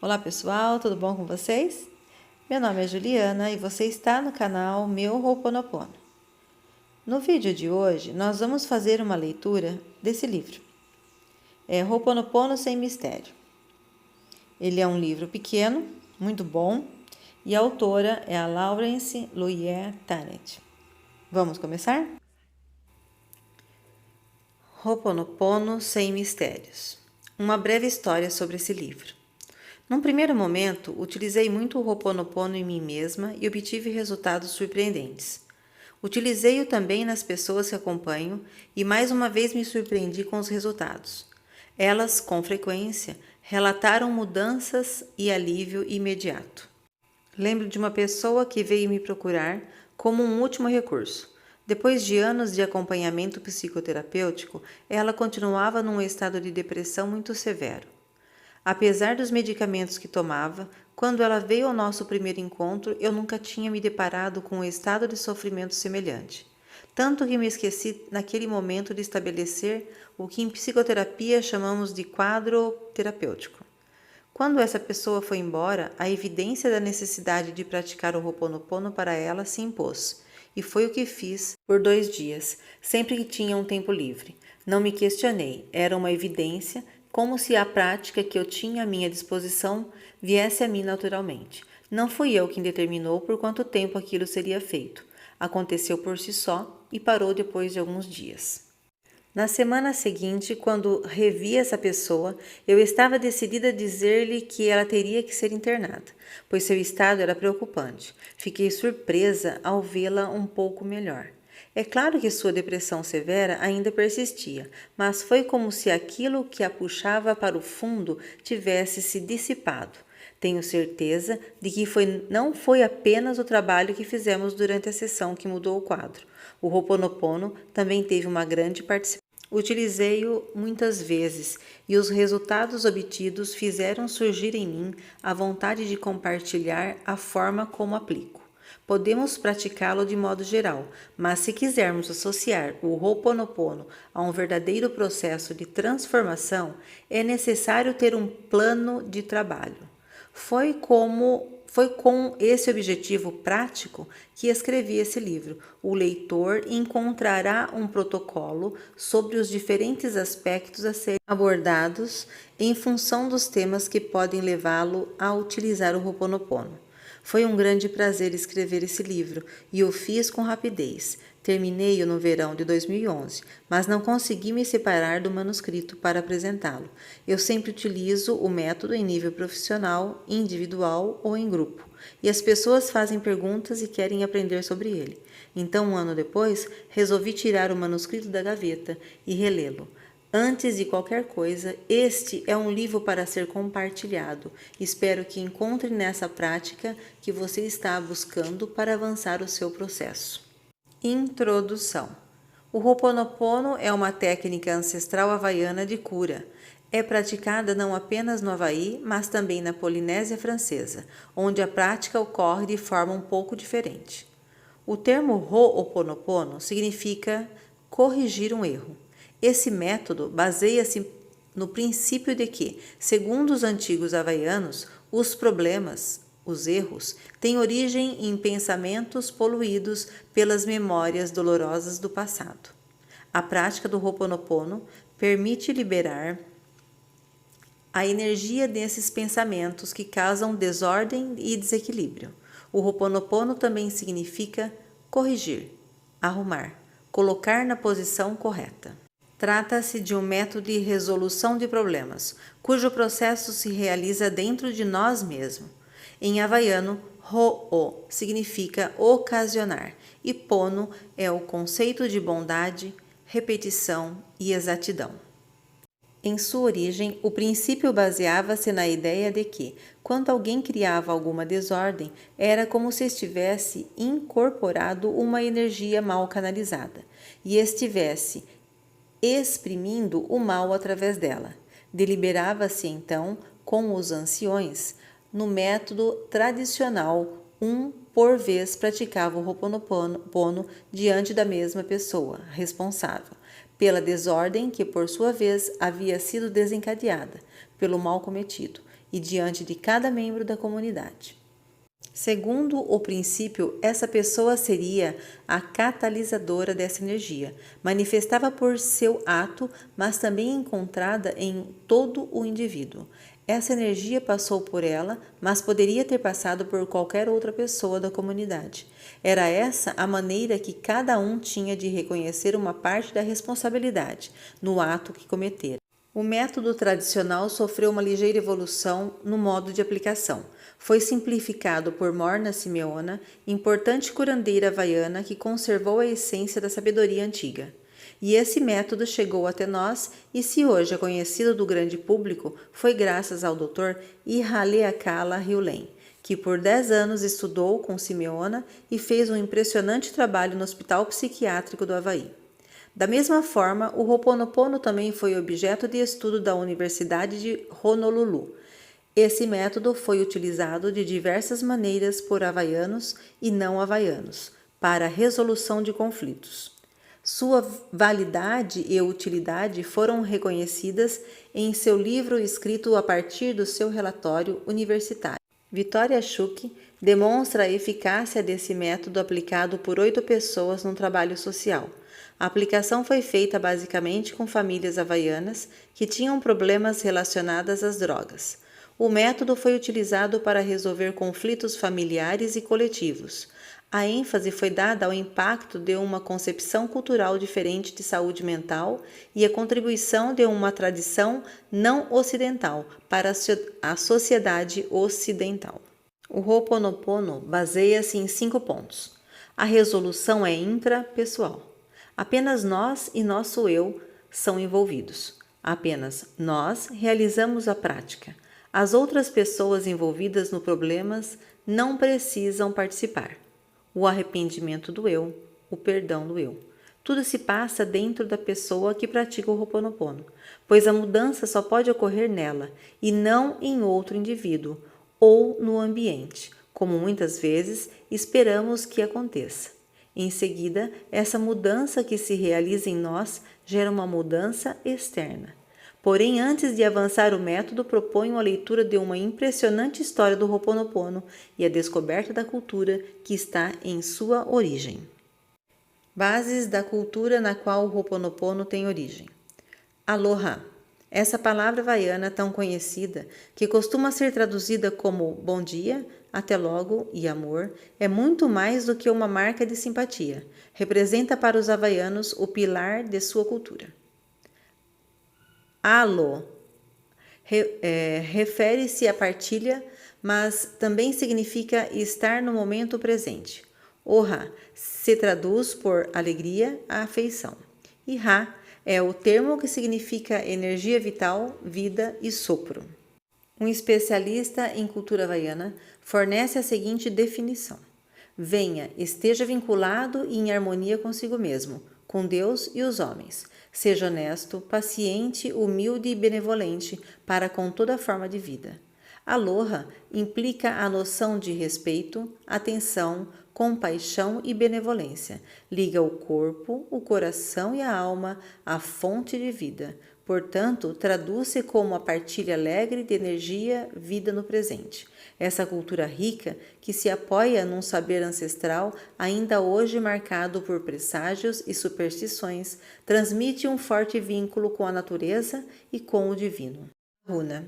Olá pessoal, tudo bom com vocês? Meu nome é Juliana e você está no canal Meu Ho'oponopono. No vídeo de hoje nós vamos fazer uma leitura desse livro. É Ho'oponopono Sem Mistério. Ele é um livro pequeno, muito bom, e a autora é a Laurence Loyer Tanet. Vamos começar? Ho'oponopono Sem Mistérios. Uma breve história sobre esse livro. Num primeiro momento, utilizei muito o Ho'oponopono em mim mesma e obtive resultados surpreendentes. Utilizei-o também nas pessoas que acompanho e mais uma vez me surpreendi com os resultados. Elas, com frequência, relataram mudanças e alívio imediato. Lembro de uma pessoa que veio me procurar como um último recurso. Depois de anos de acompanhamento psicoterapêutico, ela continuava num estado de depressão muito severo. Apesar dos medicamentos que tomava, quando ela veio ao nosso primeiro encontro, eu nunca tinha me deparado com um estado de sofrimento semelhante. Tanto que me esqueci naquele momento de estabelecer o que em psicoterapia chamamos de quadro terapêutico. Quando essa pessoa foi embora, a evidência da necessidade de praticar o Ho'oponopono para ela se impôs. E foi o que fiz por 2 dias, sempre que tinha um tempo livre. Não me questionei, era uma evidência, como se a prática que eu tinha à minha disposição viesse a mim naturalmente. Não fui eu quem determinou por quanto tempo aquilo seria feito. Aconteceu por si só e parou depois de alguns dias. Na semana seguinte, quando revi essa pessoa, eu estava decidida a dizer-lhe que ela teria que ser internada, pois seu estado era preocupante. Fiquei surpresa ao vê-la um pouco melhor. É claro que sua depressão severa ainda persistia, mas foi como se aquilo que a puxava para o fundo tivesse se dissipado. Tenho certeza de que não foi apenas o trabalho que fizemos durante a sessão que mudou o quadro. O Ho'oponopono também teve uma grande participação. Utilizei-o muitas vezes e os resultados obtidos fizeram surgir em mim a vontade de compartilhar a forma como aplico. Podemos praticá-lo de modo geral, mas se quisermos associar o Ho'oponopono a um verdadeiro processo de transformação, é necessário ter um plano de trabalho. Foi com esse objetivo prático que escrevi esse livro. O leitor encontrará um protocolo sobre os diferentes aspectos a serem abordados em função dos temas que podem levá-lo a utilizar o Ho'oponopono. Foi um grande prazer escrever esse livro e o fiz com rapidez. Terminei-o no verão de 2011, mas não consegui me separar do manuscrito para apresentá-lo. Eu sempre utilizo o método em nível profissional, individual ou em grupo, e as pessoas fazem perguntas e querem aprender sobre ele. Então, um ano depois, resolvi tirar o manuscrito da gaveta e relê-lo. Antes de qualquer coisa, este é um livro para ser compartilhado. Espero que encontre nessa prática que você está buscando para avançar o seu processo. Introdução. O Ho'oponopono é uma técnica ancestral havaiana de cura. É praticada não apenas no Havaí, mas também na Polinésia Francesa, onde a prática ocorre de forma um pouco diferente. O termo Ho'oponopono significa corrigir um erro. Esse método baseia-se no princípio de que, segundo os antigos havaianos, os problemas, os erros, têm origem em pensamentos poluídos pelas memórias dolorosas do passado. A prática do Ho'oponopono permite liberar a energia desses pensamentos que causam desordem e desequilíbrio. O Ho'oponopono também significa corrigir, arrumar, colocar na posição correta. Trata-se de um método de resolução de problemas, cujo processo se realiza dentro de nós mesmos. Em havaiano, Ho'o significa ocasionar e Pono é o conceito de bondade, repetição e exatidão. Em sua origem, o princípio baseava-se na ideia de que, quando alguém criava alguma desordem, era como se estivesse incorporado uma energia mal canalizada e estivesse exprimindo o mal através dela. Deliberava-se então com os anciões. No método tradicional, um por vez praticava o Ho'oponopono diante da mesma pessoa responsável pela desordem que, por sua vez, havia sido desencadeada pelo mal cometido, e diante de cada membro da comunidade. Segundo o princípio, essa pessoa seria a catalisadora dessa energia, manifestava por seu ato, mas também encontrada em todo o indivíduo. Essa energia passou por ela, mas poderia ter passado por qualquer outra pessoa da comunidade. Era essa a maneira que cada um tinha de reconhecer uma parte da responsabilidade no ato que cometera. O método tradicional sofreu uma ligeira evolução no modo de aplicação. Foi simplificado por Morna Simeona, importante curandeira havaiana que conservou a essência da sabedoria antiga. E esse método chegou até nós e se hoje é conhecido do grande público, foi graças ao Dr. Ihaleakala Riulen, que por 10 anos estudou com Simeona e fez um impressionante trabalho no Hospital Psiquiátrico do Havaí. Da mesma forma, o Ho'oponopono também foi objeto de estudo da Universidade de Honolulu. Esse método foi utilizado de diversas maneiras por havaianos e não havaianos para a resolução de conflitos. Sua validade e utilidade foram reconhecidas em seu livro escrito a partir do seu relatório universitário. Victoria Schuch demonstra a eficácia desse método aplicado por 8 pessoas num trabalho social. A aplicação foi feita basicamente com famílias havaianas que tinham problemas relacionados às drogas. O método foi utilizado para resolver conflitos familiares e coletivos. A ênfase foi dada ao impacto de uma concepção cultural diferente de saúde mental e a contribuição de uma tradição não ocidental para a sociedade ocidental. O Ho'oponopono baseia-se em 5 pontos. A resolução é intrapessoal. Apenas nós e nosso eu são envolvidos. Apenas nós realizamos a prática. As outras pessoas envolvidas no problema não precisam participar. O arrependimento do eu, o perdão do eu. Tudo se passa dentro da pessoa que pratica o Ho'oponopono, pois a mudança só pode ocorrer nela e não em outro indivíduo ou no ambiente, como muitas vezes esperamos que aconteça. Em seguida, essa mudança que se realiza em nós gera uma mudança externa. Porém, antes de avançar o método, proponho a leitura de uma impressionante história do Ho'oponopono e a descoberta da cultura que está em sua origem. Bases da cultura na qual o Ho'oponopono tem origem. Aloha. Essa palavra havaiana tão conhecida, que costuma ser traduzida como bom dia, até logo e amor, é muito mais do que uma marca de simpatia. Representa para os havaianos o pilar de sua cultura. Alo refere-se à partilha, mas também significa estar no momento presente. Oha se traduz por alegria, afeição. E Ha é o termo que significa energia vital, vida e sopro. Um especialista em cultura havaiana fornece a seguinte definição: venha, esteja vinculado e em harmonia consigo mesmo, com Deus e os homens. Seja honesto, paciente, humilde e benevolente para com toda forma de vida. Aloha implica a noção de respeito, atenção, compaixão e benevolência. Liga o corpo, o coração e a alma à fonte de vida. Portanto, traduz-se como a partilha alegre de energia, vida no presente. Essa cultura rica, que se apoia num saber ancestral, ainda hoje marcado por presságios e superstições, transmite um forte vínculo com a natureza e com o divino. Runa.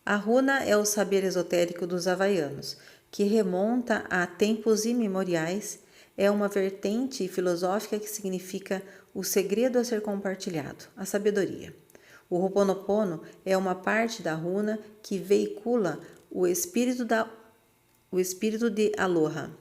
A runa é o saber esotérico dos havaianos, que remonta a tempos imemoriais, é uma vertente filosófica que significa o segredo a ser compartilhado, a sabedoria. O Ho'oponopono é uma parte da runa que veicula o espírito de Aloha.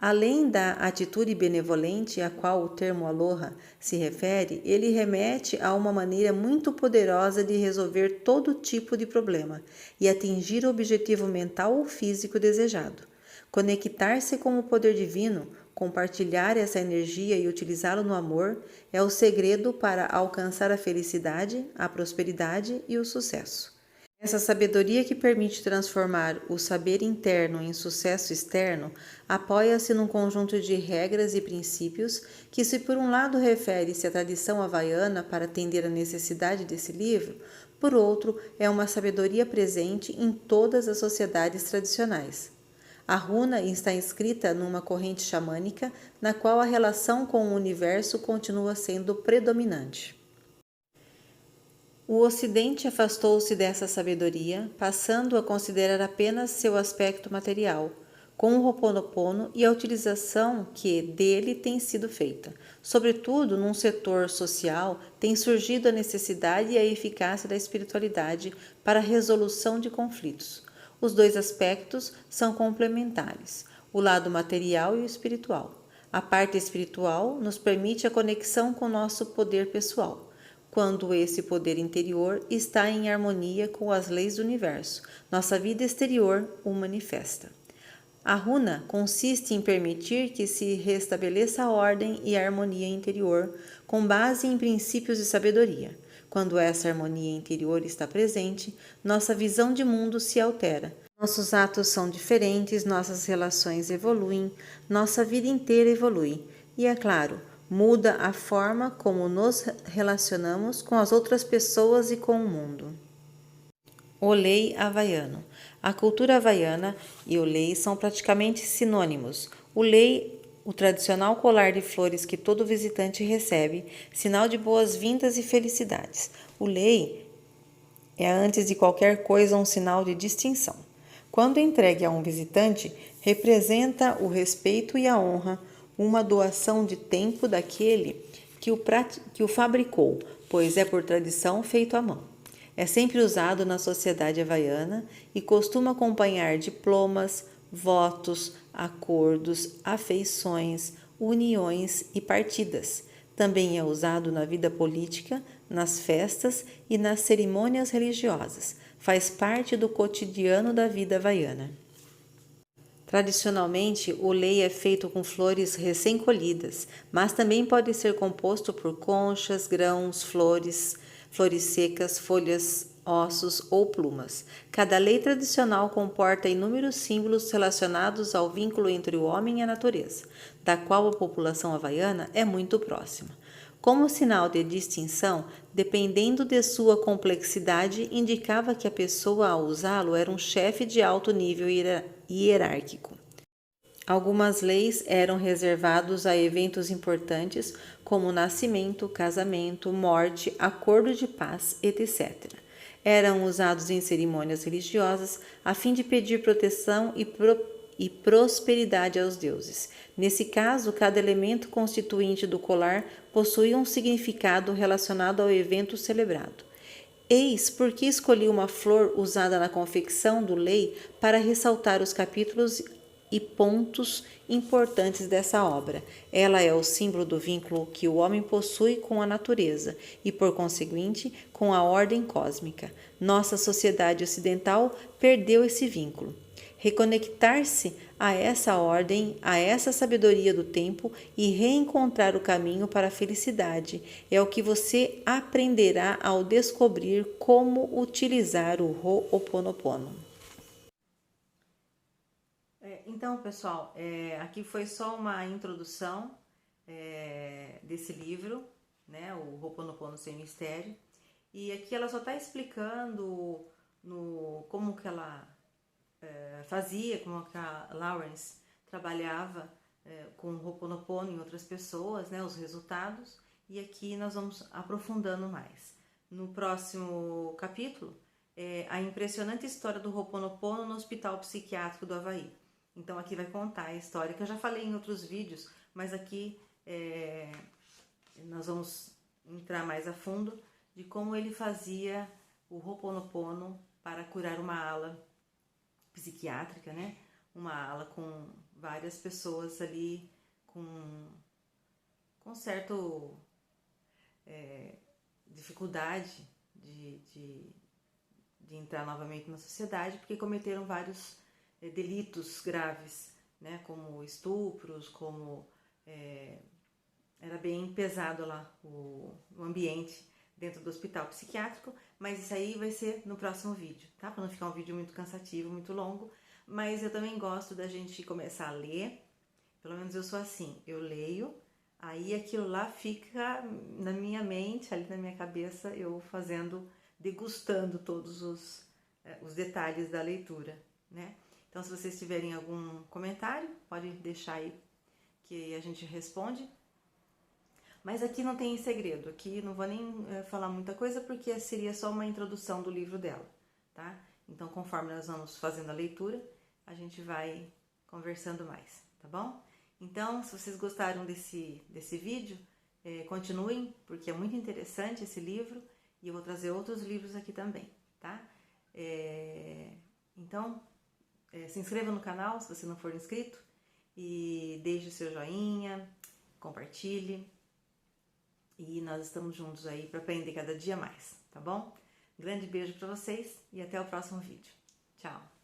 Além da atitude benevolente a qual o termo Aloha se refere, ele remete a uma maneira muito poderosa de resolver todo tipo de problema e atingir o objetivo mental ou físico desejado. Conectar-se com o poder divino, compartilhar essa energia e utilizá-lo no amor é o segredo para alcançar a felicidade, a prosperidade e o sucesso. Essa sabedoria que permite transformar o saber interno em sucesso externo apoia-se num conjunto de regras e princípios que, se por um lado refere-se à tradição havaiana para atender à necessidade desse livro, por outro, é uma sabedoria presente em todas as sociedades tradicionais. A runa está inscrita numa corrente xamânica na qual a relação com o universo continua sendo predominante. O Ocidente afastou-se dessa sabedoria, passando a considerar apenas seu aspecto material, com o Ho'oponopono e a utilização que dele tem sido feita. Sobretudo, num setor social, tem surgido a necessidade e a eficácia da espiritualidade para a resolução de conflitos. Os dois aspectos são complementares, o lado material e o espiritual. A parte espiritual nos permite a conexão com nosso poder pessoal, quando esse poder interior está em harmonia com as leis do universo. Nossa vida exterior o manifesta. A runa consiste em permitir que se restabeleça a ordem e a harmonia interior com base em princípios de sabedoria. Quando essa harmonia interior está presente, nossa visão de mundo se altera. Nossos atos são diferentes, nossas relações evoluem, nossa vida inteira evolui. E é claro, muda a forma como nos relacionamos com as outras pessoas e com o mundo. O lei havaiano. A cultura havaiana e o lei são praticamente sinônimos. O lei, o tradicional colar de flores que todo visitante recebe, sinal de boas-vindas e felicidades. O lei é, antes de qualquer coisa, um sinal de distinção. Quando entregue a um visitante, representa o respeito e a honra, uma doação de tempo daquele que o fabricou, pois é por tradição feito à mão. É sempre usado na sociedade havaiana e costuma acompanhar diplomas, votos, acordos, afeições, uniões e partidas. Também é usado na vida política, nas festas e nas cerimônias religiosas. Faz parte do cotidiano da vida havaiana. Tradicionalmente, o lei é feito com flores recém-colhidas, mas também pode ser composto por conchas, grãos, flores secas, folhas, ossos ou plumas. Cada lei tradicional comporta inúmeros símbolos relacionados ao vínculo entre o homem e a natureza, da qual a população havaiana é muito próxima. Como sinal de distinção, dependendo de sua complexidade, indicava que a pessoa a usá-lo era um chefe de alto nível hierárquico. Algumas leis eram reservados a eventos importantes, como nascimento, casamento, morte, acordo de paz, etc. Eram usados em cerimônias religiosas a fim de pedir proteção e prosperidade aos deuses. Nesse caso, cada elemento constituinte do colar possuía um significado relacionado ao evento celebrado. Eis por que escolhi uma flor usada na confecção do lei para ressaltar os capítulos e pontos importantes dessa obra. Ela é o símbolo do vínculo que o homem possui com a natureza e, por conseguinte, com a ordem cósmica. Nossa sociedade ocidental perdeu esse vínculo. Reconectar-se a essa ordem, a essa sabedoria do tempo e reencontrar o caminho para a felicidade é o que você aprenderá ao descobrir como utilizar o Ho'oponopono. Então, pessoal, aqui foi só uma introdução desse livro, né, o Ho'oponopono Sem Mistério, e aqui ela só está explicando como que ela fazia, como que a Lawrence trabalhava com o Ho'oponopono em outras pessoas, né, os resultados, e aqui nós vamos aprofundando mais. No próximo capítulo, a impressionante história do Ho'oponopono no Hospital Psiquiátrico do Havaí. Então aqui vai contar a história, que eu já falei em outros vídeos, mas aqui nós vamos entrar mais a fundo de como ele fazia o Ho'oponopono para curar uma ala psiquiátrica, né? Uma ala com várias pessoas ali com certo dificuldade de entrar novamente na sociedade, porque cometeram vários delitos graves, né? Como estupros, como era bem pesado lá o ambiente dentro do hospital psiquiátrico, mas isso aí vai ser no próximo vídeo, tá? Para não ficar um vídeo muito cansativo, muito longo, mas eu também gosto da gente começar a ler, pelo menos eu sou assim, eu leio, aí aquilo lá fica na minha mente, ali na minha cabeça, eu fazendo degustando todos os detalhes da leitura, né? Então, se vocês tiverem algum comentário, pode deixar aí que a gente responde. Mas aqui não tem segredo, aqui não vou nem falar muita coisa porque seria só uma introdução do livro dela, tá? Então, conforme nós vamos fazendo a leitura, a gente vai conversando mais, tá bom? Então, se vocês gostaram desse vídeo, continuem, porque é muito interessante esse livro e eu vou trazer outros livros aqui também, tá? Então, se inscreva no canal se você não for inscrito e deixe o seu joinha, compartilhe e nós estamos juntos aí para aprender cada dia mais, tá bom? Grande beijo para vocês e até o próximo vídeo. Tchau!